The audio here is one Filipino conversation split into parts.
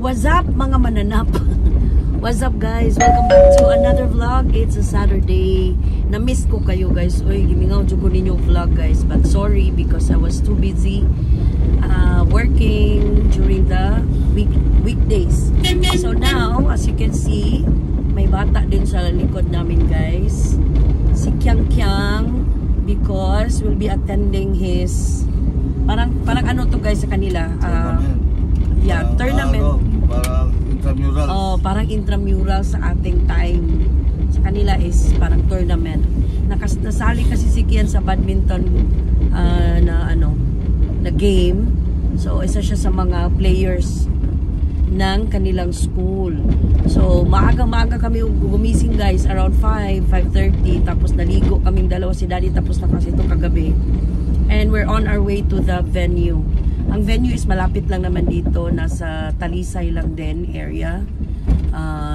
What's up mga mananap? What's up guys? Welcome back to another vlog. It's a Saturday. Na-miss ko kayo guys. Uy, gimingaw dyan ko ninyo vlog guys. But sorry because I was too busy working during the weekdays. So now, as you can see, may bata din sa likod namin guys. Si Kyang Kyang because we'll be attending his parang ano to guys sa kanila. Yeah, tournament. Parang intramural. Oh, parang intramural sa ating time. Sa kanila is parang tournament. Nasali kasi si Kian sa badminton na game. So, isa siya sa mga players ng kanilang school. So, maaga-maaga kami gumising guys, around 5:30. Tapos naligo kaming dalawa, si Daddy tapos na kasi ito kagabi. And we're on our way to the venue. Ang venue is malapit lang naman dito, nasa Talisay lang din area.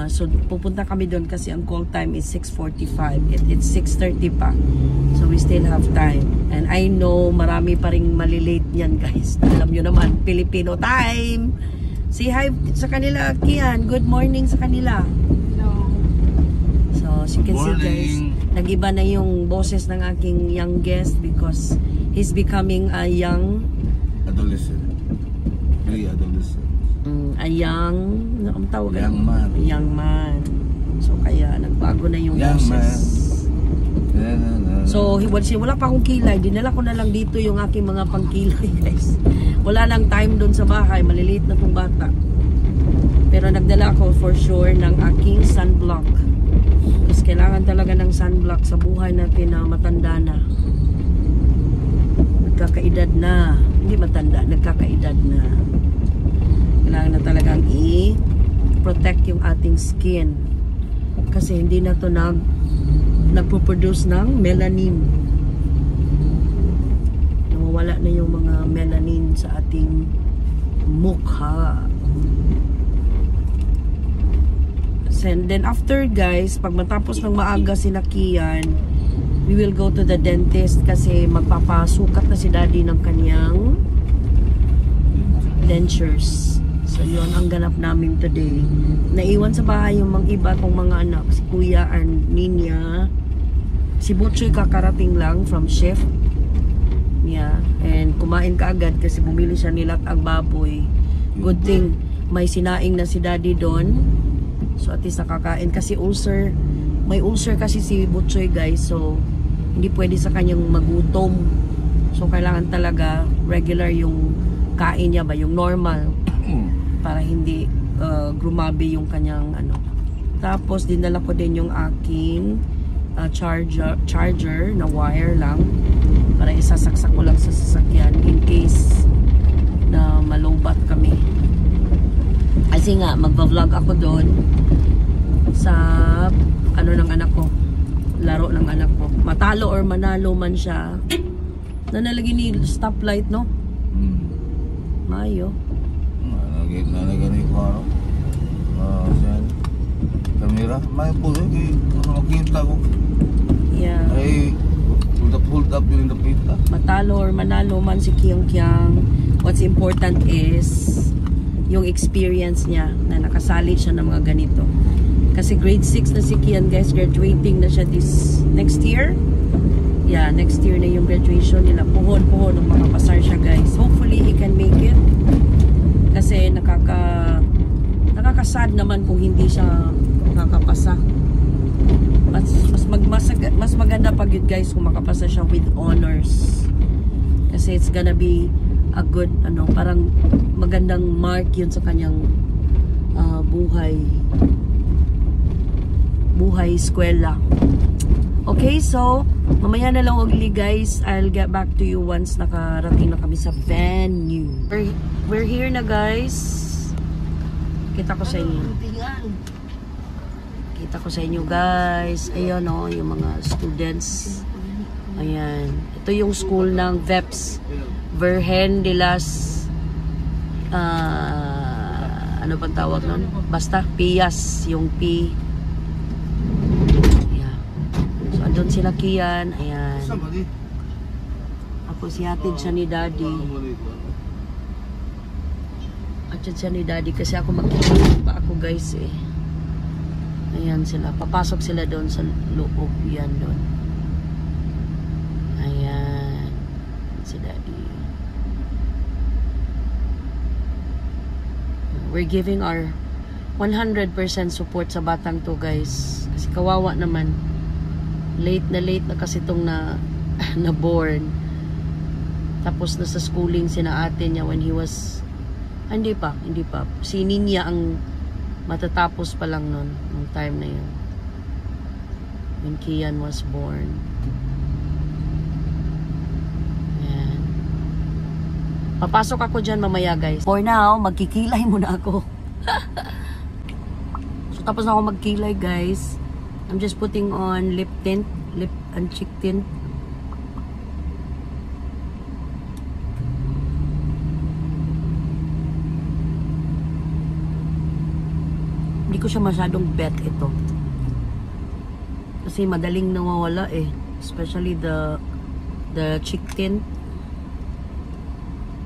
So pupunta kami doon kasi ang call time is 6:45. It's 6:30 pa. So we still have time. And I know marami pa ring malilate yan guys. Alam nyo naman, Filipino time. Say hi sa kanila, Kian. Good morning sa kanila. Hello. So as you can see guys, nag-iba na yung boses ng aking young guest because he's becoming a young Adolescent. Pre-adolescent. A young, ano tawag? Young man. Young man. So kaya nagbago na yung Young boses. So wala pa akong kilay. Dinala ko na lang dito yung aking mga pangkilay guys. Wala lang time doon sa bahay. Maliliit na tong bata. Pero nagdala ako for sure ng aking sunblock. Kasi kailangan talaga ng sunblock sa buhay natin na matanda na. Nagkakaedad na. Hindi matanda, nagkakaedad na. Kailangan na talagang i-protect yung ating skin. Kasi hindi na to nagpo-produce ng melanin. Nawawala na yung mga melanin sa ating mukha. And then after guys, pag matapos ng maaga si Kian, we will go to the dentist kasi magpapasukat na si Daddy ng kanyang dentures. So yun ang ganap namin today. Naiwan sa bahay yung mga iba kong mga anak, si Kuya and Ninya. Si Butchoy kakarating lang from shift. Yeah. And kumain ka agad kasi bumili siya nilat ang baboy. Good thing may sinaing na si Daddy doon. So at least nakakain kasi ulcer. May ulcer kasi si Butchoy guys. So hindi pwede sa kanyang magutom. So kailangan talaga regular yung kain niya ba, yung normal, para hindi grumabi yung kanyang ano. Tapos dinala ko din yung aking charger na wire lang para isasaksak ko lang sa sasakyan in case na malobat kami. Kasi nga magva-vlog ako doon sa ano ng anak ko, laro ng anak ko. Matalo or manalo man siya. Nanalagay ni stoplight, no? Mayo. Nalagay ni ko ano? Kamera. May po makita ko. Yeah. Ay, hold up yung napita. Matalo or manalo man si Kyang Kyang. What's important is yung experience niya na nakasali siya ng mga ganito. Kasi grade 6 na si Kian guys, graduating na siya this next year. Yeah, next year na yung graduation nila. Puhon ng mga pasar siya guys. Hopefully he can make it. Kasi nakakasad naman kung hindi siya makakapasa. Mas maganda pag yun guys kung makapasa siya with honors. Kasi it's gonna be a good parang magandang mark yun sa kanyang buhay eskwela. Okay, so mamaya na lang ugly guys. I'll get back to you once nakarating na kami sa venue. We're here na guys. Kita ko sa inyo. Kita ko sa inyo guys. Ayun yung mga students. Ayan. Ito yung school ng VEPS. Virgen de las ano bang tawag nun? Basta Pias, yung P. Ayan. So andun sila Kian. Ayan. Ako sihatid siya ni Daddy. At siya ni daddy kasi ako magkikita pa ako guys eh. Ayan sila. Papasok sila doon sa loob. Yan doon. Ayan. Si daddy. We're giving our 100% support sa batang to guys. Kasi kawawa naman. Late na kasi itong na born. Tapos nasa schooling sina ate niya when he was hindi pa. Si Ninya ang matatapos pa lang nun nung time na yun. When Kian was born. Ayan. Papasok ako dyan mamaya guys. For now, magkikilay muna ako. So tapos na ako magkilay guys. I'm just putting on lip tint. Lip and cheek tint. Hindi ko siya masyadong bet ito. Kasi madaling nawawala eh. Especially the cheek tint.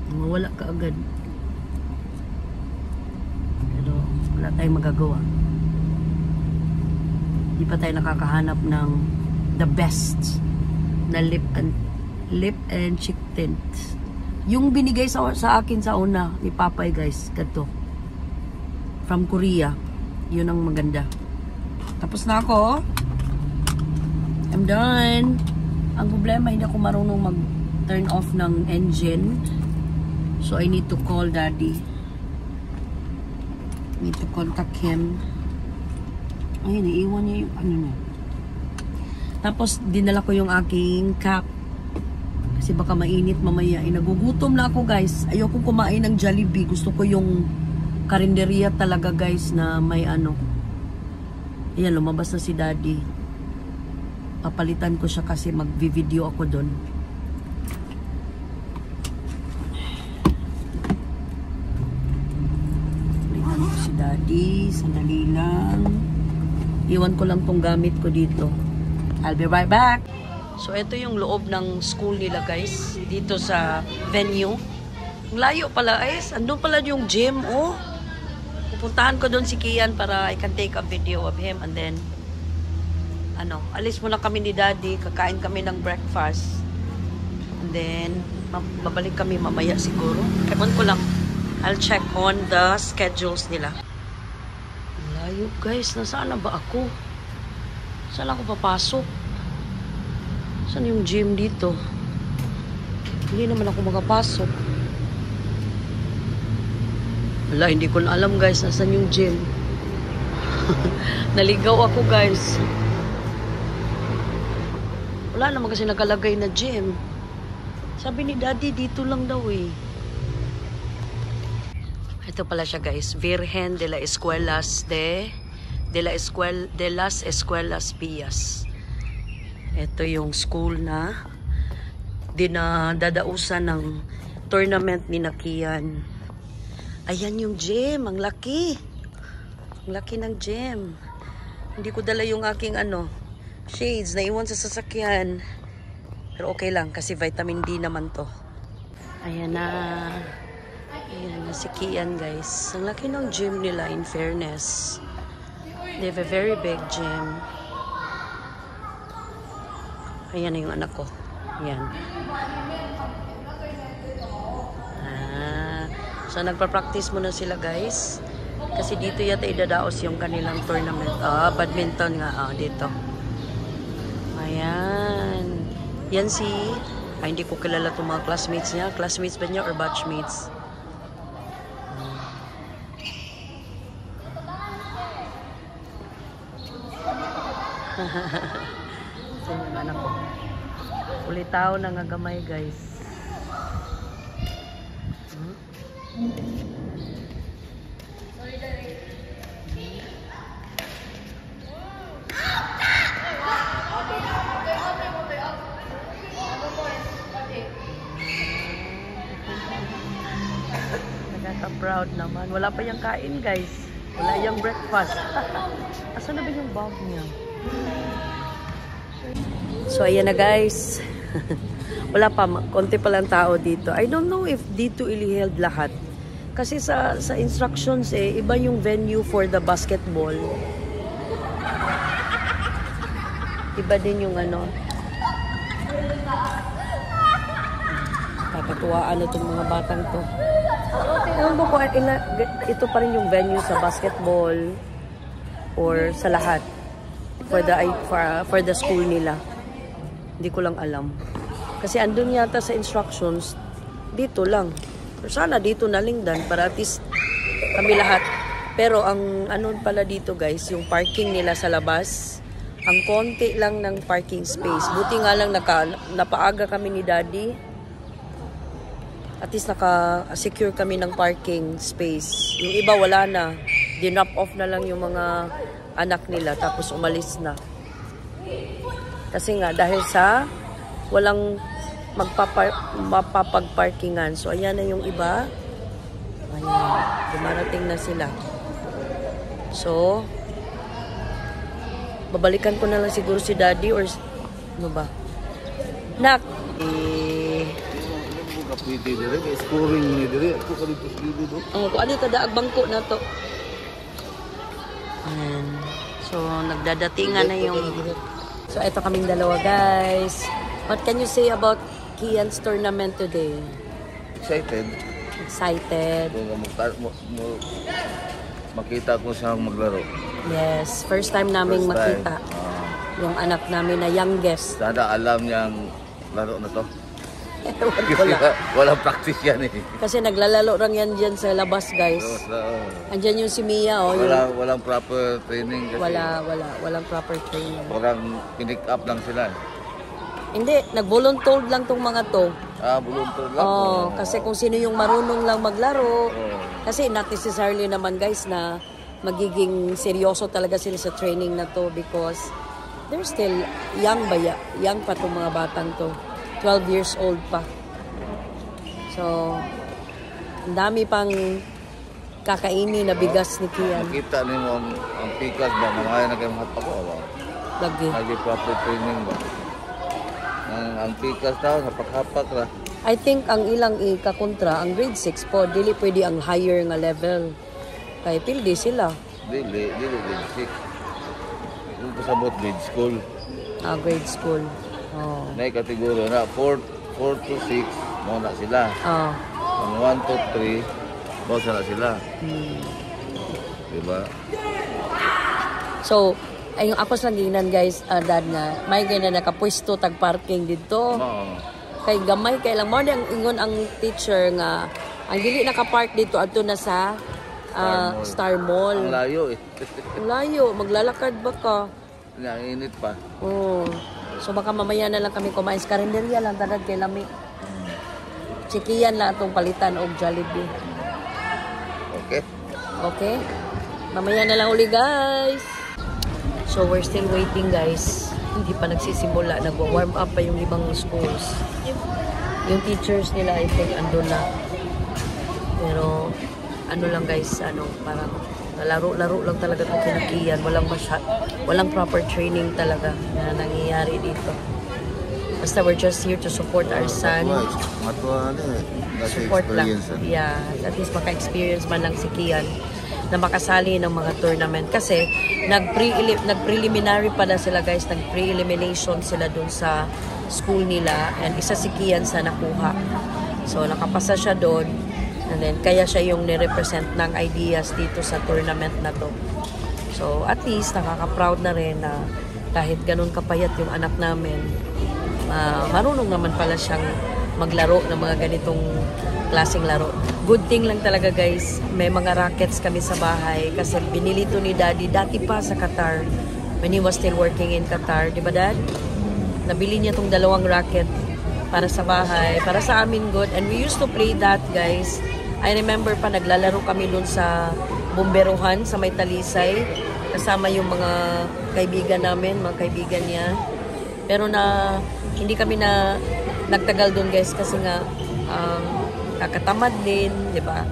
Nawawala ka agad. Pero wala tayong magagawa. Hindi pa tayo nakakahanap ng the best na lip and cheek tint. Yung binigay sa akin sa una ni Papay guys, ganito. From Korea. Yun ang maganda. Tapos na ako. I'm done. Ang problema, hindi ako marunong mag-turn off ng engine. So, I need to call daddy. Need to contact him. Ay, naiiwan niya yung ano na. Tapos, dinala ko yung aking cap. Kasi baka mainit mamaya. Nagugutom na ako, guys. Ayoko kumain ng Jollibee. Gusto ko yung karinderya talaga guys na may ano. Ayan, lumabas na si daddy. Papalitan ko siya kasi mag-video ako doon. Papalitan ko si daddy. Sandali lang. Iwan ko lang tong gamit ko dito. I'll be right back. So, ito yung loob ng school nila guys. Dito sa venue. Layo pala guys. Andun pala yung gym. Oh. Pupuntahan ko doon si Kian para I can take a video of him and then alis muna kami ni daddy, kakain kami ng breakfast and then babalik kami mamaya siguro. Ewan ko lang, I'll check on the schedules nila. Layo guys, nasaan na ba ako? Saan ako papasok? Saan yung gym dito? Hindi naman ako makapasok. Wala, hindi ko na alam guys, nasan yung gym. Naligaw ako guys. Wala naman kasi nakalagay na gym. Sabi ni daddy, dito lang daw eh. Ito pala siya guys, Virgen de las Escuelas Pias. Ito yung school na dinadadausan ng tournament ni Kian. Ayan yung gym, ang laki. Ang laki ng gym. Hindi ko dala yung aking shades, naiwan sa sasakyan. Pero okay lang kasi vitamin D naman to. Ayan na. Ayan na si Kian guys. Ang laki ng gym nila in fairness. They have a very big gym. Ayan na yung anak ko. Ayan. So, nagpa-practice muna sila, guys. Kasi dito yata idadaos yung kanilang tournament. Badminton nga. Dito. Ayan. Yan si... hindi ko kilala itong mga classmates niya. Classmates ba niya or batchmates? Ito yung anak ko. Ulitaw na nga gamay, guys. Proud naman. Wala pa yung kain, guys. Wala yung breakfast. Asan na ba yung bag niya? So, ayan na, guys. Wala pa. Konti pa lang tao dito. I don't know if dito iliheld lahat. Kasi sa instructions iba yung venue for the basketball. Iba din yung ano. Kakatuwaan itong mga batang to. Ewan ko kung ito pa rin yung venue sa basketball or sa lahat for the school nila. Hindi ko lang alam. Kasi andun yata sa instructions, dito lang. Sana dito na Lingdan para at least kami lahat. Pero ang ano pala dito guys, yung parking nila sa labas, ang konti lang ng parking space. Buti nga lang napaaga kami ni Daddy. At least naka-secure kami ng parking space. Yung iba wala na. Dinrop off na lang yung mga anak nila tapos umalis na. Kasi nga dahil sa walang mapapagparkingan. So ayan na yung iba. Ayan. Dumarating na sila. So babalikan ko na lang siguro si Daddy or ano ba? Nak! Kapiti dire, scoring ni dire. Ako kalito sa gilid do. Kung ano kada bangko na to. Ayan. So nagdadatingan na yung. So ito kaming dalawa guys. What can you say about Kian's tournament today? Excited. Excited. Makita ko siyang maglaro. Yes, first time naming makita. Yung anak namin na youngest. Sana alam niyang laro na to. Wala. Walang practice yan Kasi naglalaro lang yan dyan sa labas guys. Andyan yung si Mia walang proper training kasi. Walang proper training. Parang pinick up lang sila. Hindi, nag-voluntold lang tong mga to. Voluntold lang? Kasi kung sino yung marunong lang maglaro. Kasi not necessarily naman guys na magiging seryoso talaga sila sa training na to because they're still young young pa tong mga batang to. 12 years old pa. So, ang dami pang kakainin na bigas ni Kian. Makita mo ang pikas ba? Mamaya nagkamat ako. Lagi. Lagi proper training ba? Ang pikas daw, hapak-hapak ra. I think ang ilang ikakontra, ang grade 6 po, dili pwede ang higher nga level. Kaya pildi sila. Dili grade 6. Kung pasabot grade school. Grade school. May kategorya na 4 to 6 muna sila. Ang 1 to 3 muna na sila. Diba? So, ay yung ako lang ginan guys, dad na may ganyan nakapwesto tag parking dito. Kay gamay kay lang mo ang ingon ang teacher nga ang dili naka-park dito adto na sa Star Mall. Ang layo Ang layo, maglalakad ba ka? Init pa. So baka mamaya na lang kami kumain sa karinderya lang tanad kay lami. Chikiyan lang atong palitan og Jollibee. Okay? Mamaya na lang uli guys. So we're still waiting guys. Hindi pa nagsisimula, nagwa-warm up pa yung ibang schools. Yung teachers nila I think andun na. Pero ano lang guys, parang laro-laro lang talaga itong kinakiyan. Walang proper training talaga na nangyayari dito. Basta we're just here to support our son. Support lang. Yeah, at least maka-experience man lang si Kian na makasali ng mga tournament. Kasi nag-preliminary pa na sila guys. Nag-pre-elimination sila dun sa school nila. And isa si Kian sa nakuha. So nakapasa siya doon. And then, kaya siya yung nirepresent ng ideas dito sa tournament na to. So, at least, nakaka-proud na rin na kahit ganun kapayat yung anak namin, marunong naman pala siyang maglaro ng mga ganitong klaseng laro. Good thing lang talaga guys, may mga rackets kami sa bahay kasi binili to ni Daddy dati pa sa Qatar when he was still working in Qatar. Di ba Dad? Nabili niya tong 2 racket para sa bahay, para sa amin good. And we used to play that guys. I remember pa naglalaro kami dun sa Bomberuhan sa May Talisay kasama yung mga kaibigan namin, mga kaibigan niya. Pero hindi kami nagtagal dun guys kasi nga kakatamad din, di ba?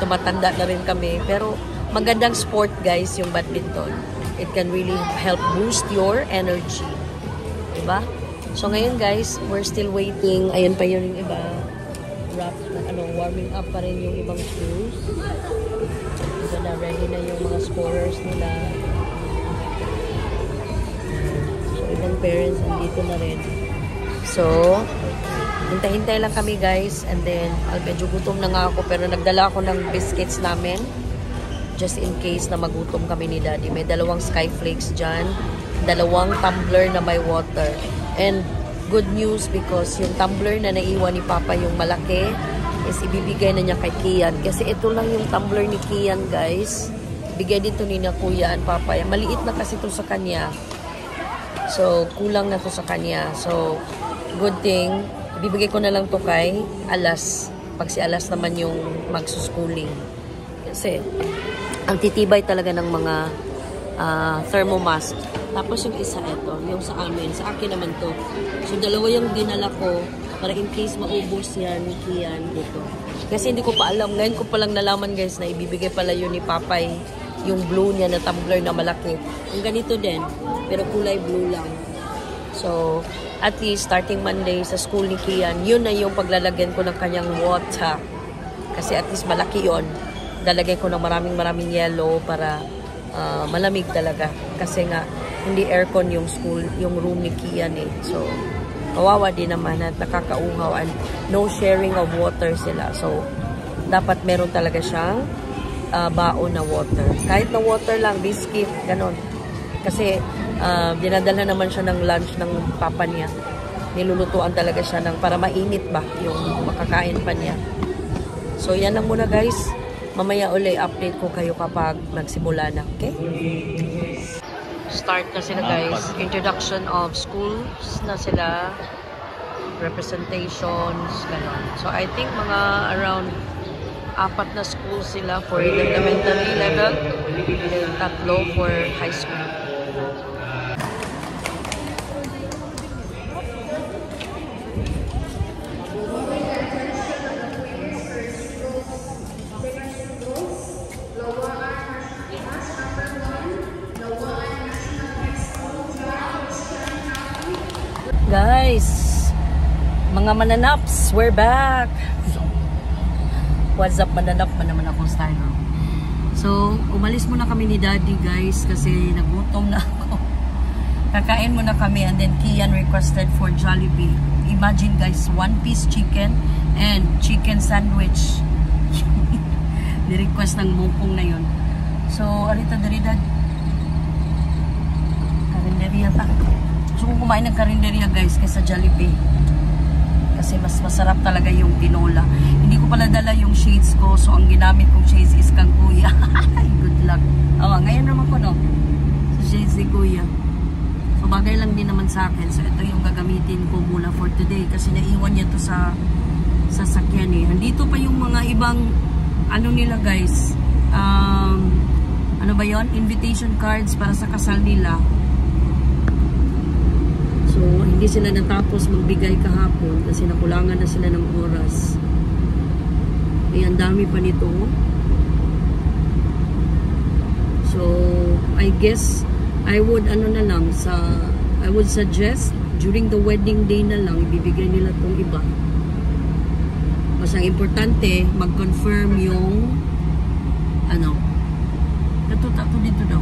Tumatanda na rin kami. Pero magandang sport guys yung badminton. It can really help boost your energy. Di ba? So ngayon guys, we're still waiting. Ayan pa yun yung iba. warming up pa rin yung ibang schools. So na ready na yung mga scorers nila. So ibang parents andito na rin. So hintay-hintay lang kami guys, and then medyo gutom na nga ako, pero nagdala ako ng biscuits namin just in case na magutom kami ni Daddy. May 2 Skyflakes dyan, 2 tumbler na may water, and good news because yung tumbler na naiwan ni Papa, yung malaki, is ibibigay na niya kay Kian, kasi ito lang yung tumbler ni Kian guys. Bigay dito ni na Kuya and Papa. Maliit na kasi ito sa kanya, so kulang na to sa kanya. So good thing ibibigay ko na lang to kay Alas, pag si Alas naman yung magsuschooling. Kasi ang titibay talaga ng mga thermomask. Tapos yung isa ito, yung sa amin, sa akin naman to. So 2 yung dinala ko para in case maubos yan ni Kian dito. Kasi hindi ko pa alam, ngayon ko palang nalaman guys na ibibigay pala yun ni Papay, yung blue niya na tumbler na malaki. Yung ganito din, pero kulay blue lang. So at least starting Monday sa school ni Kian, yun na yung paglalagyan ko ng kanyang water. Kasi at least malaki yun. Lalagyan ko ng maraming yellow para malamig talaga. Kasi nga, hindi aircon yung school, yung room ni Kian eh. So, kawawa din naman at nakakauhaw, and no sharing of water sila. So, dapat meron talaga siyang baon na water. Kahit na water lang, biscuit, ganon. Kasi, dinadala naman siya ng lunch ng papa niya. Nilulutuan talaga siya ng para mainit ba yung makakain pa niya. So yan lang muna guys. Mamaya uli update ko kayo kapag nagsimula na, okay? Start na sila guys. Introduction of schools na sila. Representations, gano'n. So I think mga around 4 na schools sila for elementary level, and 3 for high school. Guys, mga mananaps, we're back. What's up mananap? Manaman akong style. So, umalis muna kami ni Daddy guys kasi nagutom na ako. Kakain muna kami, and then Kian requested for Jollibee. Imagine guys, 1-piece chicken and chicken sandwich. Ni-request ng mukong na yun. So, alita dari dad? Karinderya ta. Gusto kong kumain ng karinderya guys kaysa Jollibee. Kasi mas masarap talaga yung tinola. Hindi ko pala dala yung shades ko. So, ang ginamit kong shades is kang Kuya. Good luck. Ngayon naman ko, no? So, shades ni Kuya. So, bagay lang din naman sa akin. So, ito yung gagamitin ko muna for today. Kasi naiwan niya to sa sasakyan eh. Andito pa yung mga ibang, ano nila guys. Ano ba yon? Invitation cards para sa kasal nila. So, hindi sila natapos magbigay kahapon kasi nakulangan na sila ng oras. Ang dami pa nito. So, I guess, I would suggest, during the wedding day na lang, ibibigay nila itong iba. Mas ang importante, mag-confirm yung, tato dito daw.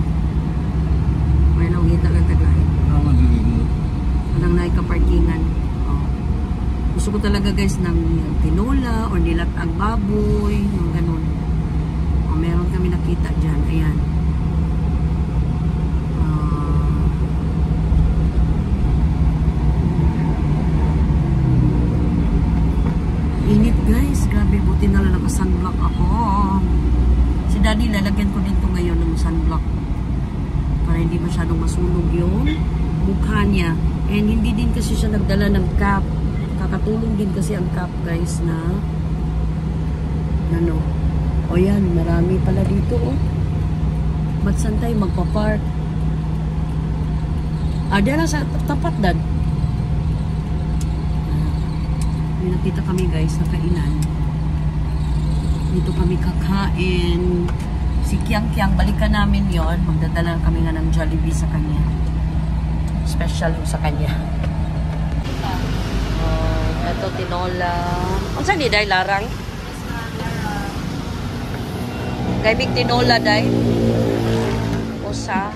May lang hita lang taglahit. Walang naikaparkingan. Gusto ko talaga guys ng tinola or nilatag baboy, ng ganun. Meron kami nakita dyan. Ayan. Init guys. Grabe. Buti na lang naka-sunblock ako. Si Daddy, lalagyan ko dito ngayon ng sunblock para hindi masyadong masunog yung mukha niya. And hindi din kasi siya nagdala ng cap. Kakatulong din kasi ang cap guys na o yan, marami pala dito ba't saan tayo magpa-park? Diyan lang sa tapat dad. May nakita kami guys na kainan. Dito kami kakain. Si Kiang, balikan namin yon. Magdadala kami nga ng Jollibee sa kanya. Special sa kanya. Ito, tinola. Kung saan di, day, larang? Kaibig tinola, day. Usa.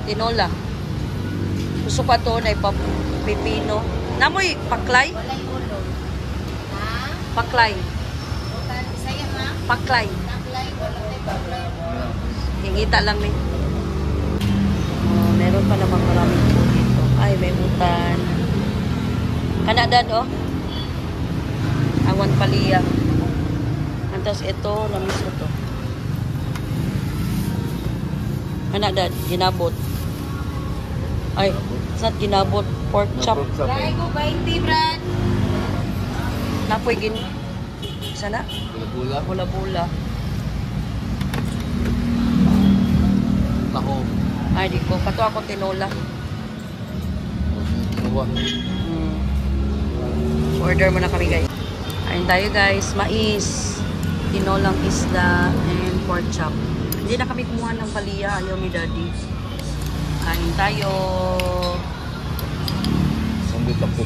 Tinola. Gusto pa to na ipapipino. Namoy, paklay? Paklay. Paklay. Hingita lang ni. Oh, meron pa naman maraming po dito. Ay, may utan. Kanadad, oh. Awan paliya. Antos ito, lamis ito. Kanadad, ginabot. Ay, saan ginabot? Pork chop. Kaya ko 20, Brad. Napoy gin. Sana? Bula. Bula-bula. Taho. Ay, di ko. Pato ako tinola. Order mo na kami, guys. Ayun tayo, guys. Mais. Tinolang isda and pork chop. Hindi na kami kumuha ng paliya. Ayaw ni Daddy. Kain tayo. Sambit ako.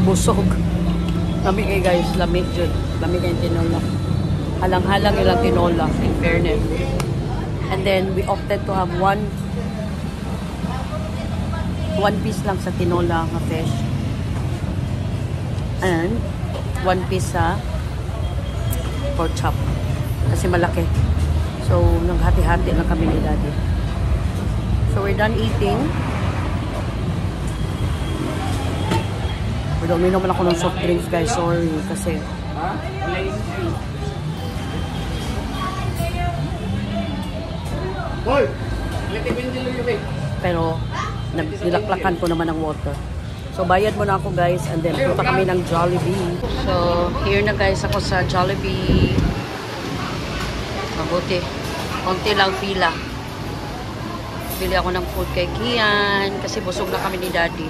Busog. Lami kayo, guys. Lami dyan. Lami kayo tinola. Halang-halang ilang tinola, in fairness. And then, we opted to have one piece lang sa tinola na fish. And, one piece sa pork chop. Kasi malaki. So, naghati-hati lang kami ni Daddy. So, we're done eating. Pero uminom naman ako ng soft drinks, guys. Sorry, kasi pero nilaklakan ko naman ng water. So, bayad muna ako, guys. And then, punta kami ng Jollibee. So, here na, guys, ako sa Jollibee. Mabuti. Konti lang pila. Bili ako ng food kay Kian. Kasi busog na kami ni Daddy.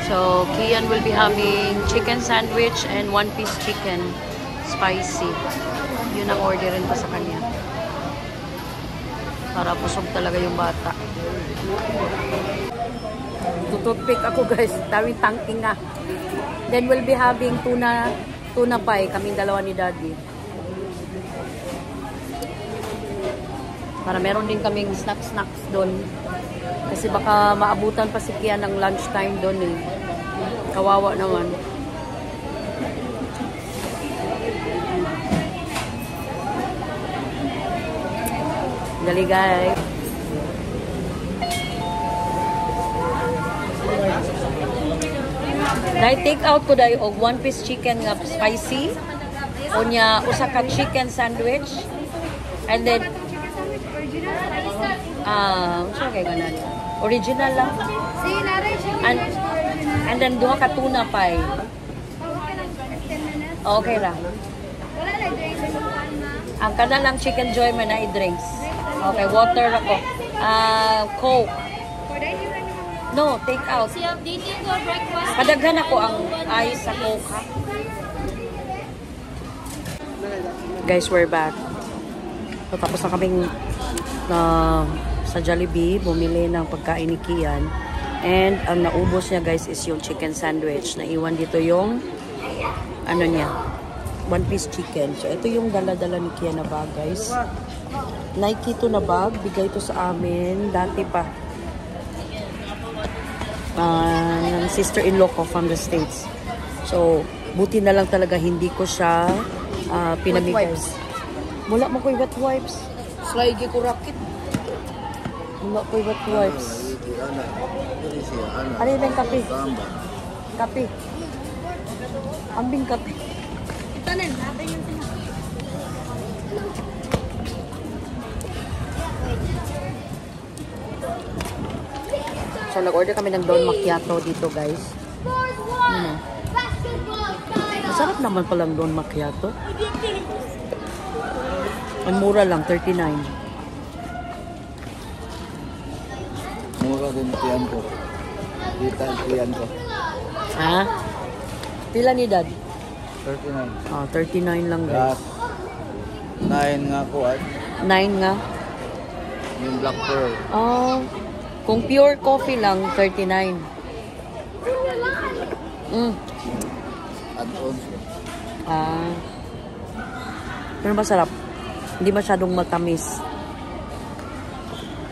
So, Kian will be having chicken sandwich and one-piece chicken. Spicy. Yun ang orderin ko sa kanya. Para busog talaga yung bata. Tututpick ako, guys. Tawing tangking nga. Then we'll be having tuna pie. Kaming dalawa ni Daddy. Para meron din kaming snacks doon. Kasi baka maabutan pa si Kian ng lunchtime doon eh. Kawawa naman. Dali, guys. Dahil take out ko dahil og one-piece chicken nga spicy. O niya, usa ka chicken sandwich. And then, saan kayo ganan? Original lang. And then, duha ka tuna pie. Okay ra. Ang kana lang chicken joy man na i-drinks. Okay, water ako. Coke. No, take out. Kadaghan ako ang ice sa Coke, ha? Guys, we're back. So, tapos na kaming sa Jollibee, bumili ng pagkain ni Kian. And ang naubos niya, guys, is yung chicken sandwich. Naiwan dito yung ano niya, one-piece chicken. So, ito yung dala-dala ni Kian na bag, guys. Nike to na bag. Bigay to sa amin. Dati pa. Ng sister-in-law ko from the States. So, buti na lang talaga hindi ko siya pinamigay. Wala mo ko'y wet wipes. Slide ko rakit. Wala ko'y wet wipes. Ano yung kape? Kape. Ambing kape. Tanan, natin yung tinapay. So, nag-order kami ng Don Macchiato dito, guys. Masarap naman palang doon macchiato. Ang mura lang, 39. Mura din tiyan ko. Dita ang tiyan ko. Ha? Pila ni Dad? 39. Oh, 39 lang guys. Plus 9 nga ko ay. 9 nga. Yung black pearl. Oh, kung pure coffee lang, 39. Add-ons ko. Ah. Pero masarap. Hindi masyadong matamis.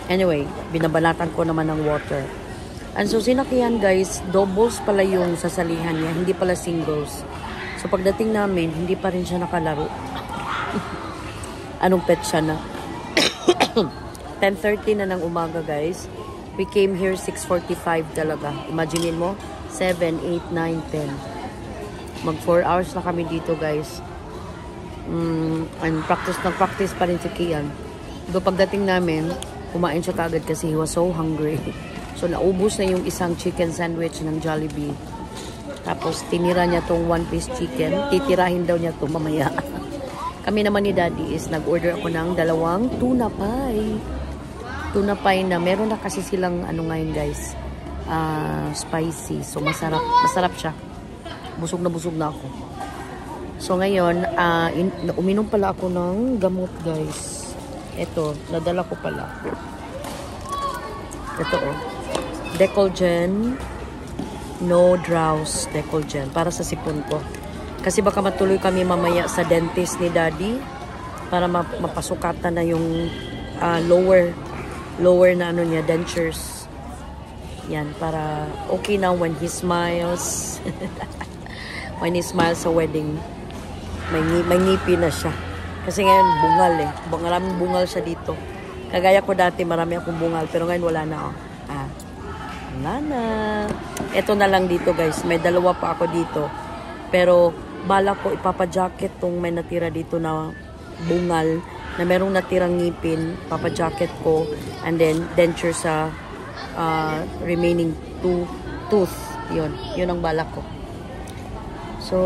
Anyway, binabalatan ko naman ng water. And so, sinakihan guys, doubles pala yung sasalihan niya. Hindi pala singles. So, pagdating namin, hindi pa rin siya nakalaro. Anong pet siya na? 10:30 na ng umaga guys. We came here 6:45 talaga. Imaginin mo, 7, 8, 9, 10. Mag 4 hours na kami dito guys. And practice pa rin si Kian. Do pagdating namin, kumain siya kagad kasi he was so hungry. So naubos na yung isang chicken sandwich ng Jollibee. Tapos tinira niya tong 1-piece chicken. Titirahin daw niya to mamaya. Kami naman ni Daddy is nag-order ako ng 2 tuna pie. Tuna pie na meron na kasi silang ano ngayon guys. Spicy. So masarap siya. Busog na ako. So ngayon, uminom pala ako ng gamot guys. Ito, nadala ko pala. Ito oh. Decolgen. No Drowse Decolgen. Para sa sipon ko. Kasi baka matuloy kami mamaya sa dentist ni Daddy. Para mapasukatan na yung lower na ano niya, dentures. Yan, para okay na when he smiles. When he smiles sa wedding. May ngipin na siya. Kasi ngayon, bungal eh. Maraming bungal siya dito. Kagaya ko dati, marami akong bungal. Pero ngayon, wala na oh. Wala na. Ito na lang dito guys. May 2 pa ako dito. Pero, bala ko ipapajacket tong may natira dito na bungal. Na merong natirang ngipin. Papajacket ko. And then, denture sa remaining 2 tooth. Yun ang bala ko. So,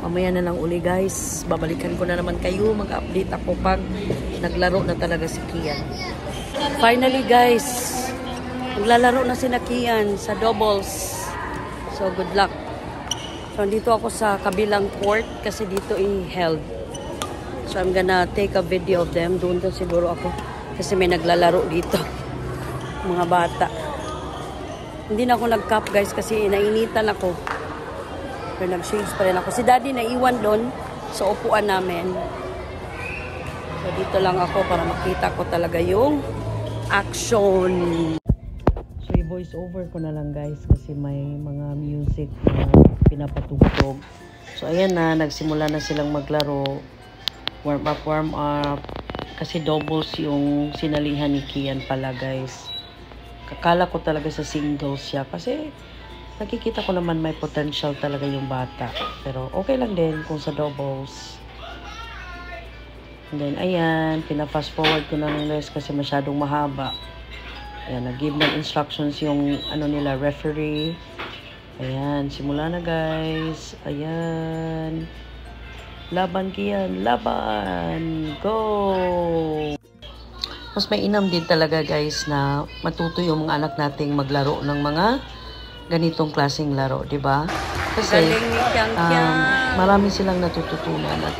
mamaya na lang uli guys. Babalikan ko na naman kayo. Mag-update ako pag naglaro na talaga si Kian. Finally guys, naglalaro na si Kian sa doubles. So good luck. So dito ako sa kabilang court kasi dito i-held. So I'm gonna take a video of them. Doon siguro ako kasi may naglalaro dito. Mga bata. Hindi na ako nag-cup guys kasi nainitan ako. Pero nag-shades pa rin ako. Si Daddy naiwan doon sa upuan namin. So dito lang ako para makita ko talaga yung action. So i-voice over ko na lang guys kasi may mga music na pinapatugtog. So ayan na, nagsimula na silang maglaro. Warm up. Kasi doubles yung sinalihan ni Kian pala guys. Kakala ko talaga sa singles siya kasi nakikita ko naman may potential talaga yung bata. Pero okay lang din kung sa doubles. And then, ayan, pina-fast forward ko ng list kasi masyadong mahaba. Ayan, nag-give ng instructions yung ano nila, referee. Ayan, simula na guys. Ayan. Laban Kian, laban! Go! Mas may inam din talaga guys na matuto yung mga anak nating maglaro ng mga ganitong klaseng laro, di ba? Kasi marami silang natututunan at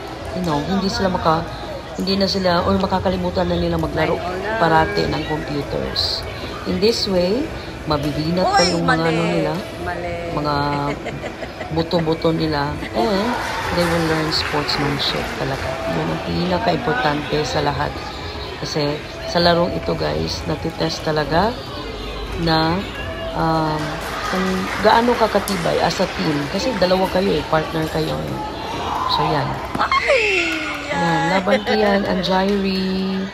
hindi na sila or makakalimutan na nila maglaro parati ng computers. In this way, mabibinat pa yung mga ano nila, mga buto-buto nila, and they will learn sportsmanship talaga. Yun ang pinaka-importante sa lahat. Kasi sa larong ito guys, natitest talaga na kung gaano kakatibay as a team. Kasi 2 kayo eh, partner kayo eh. So yan. Yan, laban Kian and Jairi.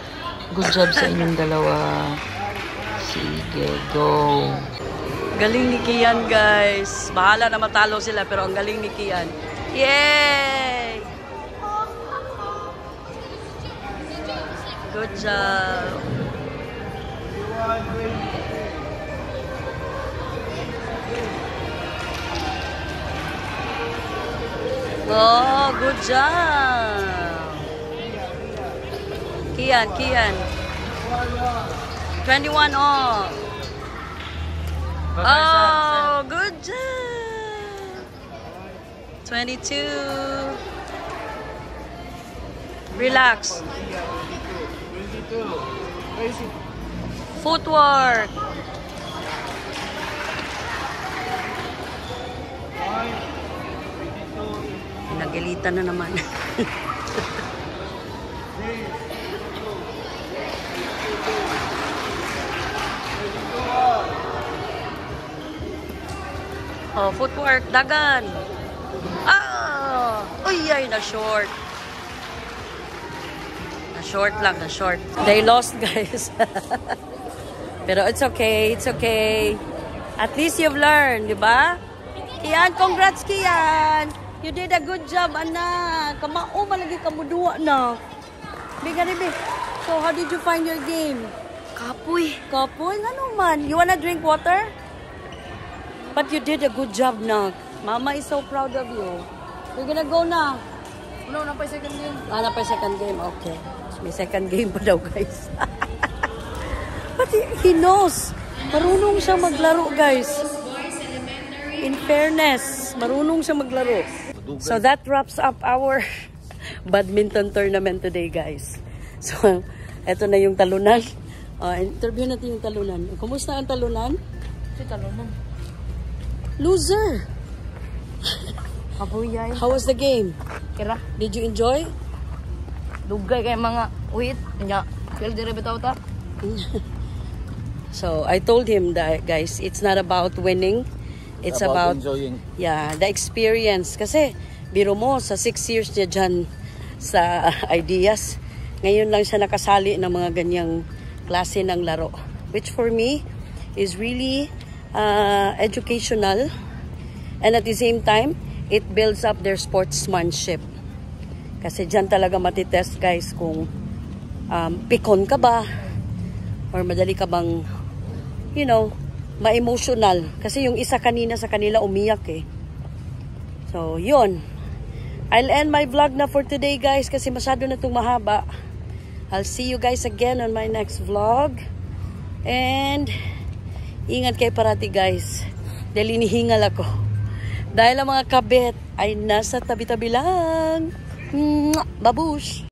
Good job sa inyong 2. Sige, go. Galing ni Kian guys. Bahala na matalo sila pero ang galing ni Kian. Yay! Good job. Oh, good job. Kian. 21 off. Oh, good job. 22. Relax. Footwork. Nagalitan na naman. Oh, footwork, dagan. Ah! Uy, ay, na-short. Na-short lang, na-short. They lost, guys. Pero it's okay, it's okay. At least you've learned, di ba? Kian, congrats, Kian! You did a good job, anak. Kamao malagi ka mo duwa na. Biga, Ribe. So, how did you find your game? Kapoy. Kapoy? Ano man? You wanna drink water? But you did a good job, Nak. Mama is so proud of you. We're gonna go na. No, na pa second game. Na pa second game. Okay. May second game pa daw, guys. But he knows. Marunong siya maglaro, guys. In fairness, marunong siya maglaro. So that wraps up our badminton tournament today, guys. So, eto na yung talunan. Interview natin yung talunan. Kumusta ang talunan? Si talunan. Loser! Kabuyay. How was the game? Kira. Did you enjoy? Dugay kay mga wait. Nya. Kaya dire bitaw ta. So, I told him that, guys, it's not about winning. It's about enjoying. Yeah, the experience. Kasi, biro mo, sa 6 years niya dyan sa ideas, ngayon lang siya nakasali ng mga ganyang klase ng laro. Which for me is really educational, and at the same time, it builds up their sportsmanship. Kasi dyan talaga matitest, guys, kung pikon ka ba or madali ka bang, you know, ma-emotional. Kasi yung isa kanina sa kanila umiyak eh. So, yun. I'll end my vlog na for today, guys, kasi masyado na itong mahaba. I'll see you guys again on my next vlog. And ingat kayo parati, guys. Dahil inihingal ako. Dahil ang mga kabit ay nasa tabi-tabi lang. Babush!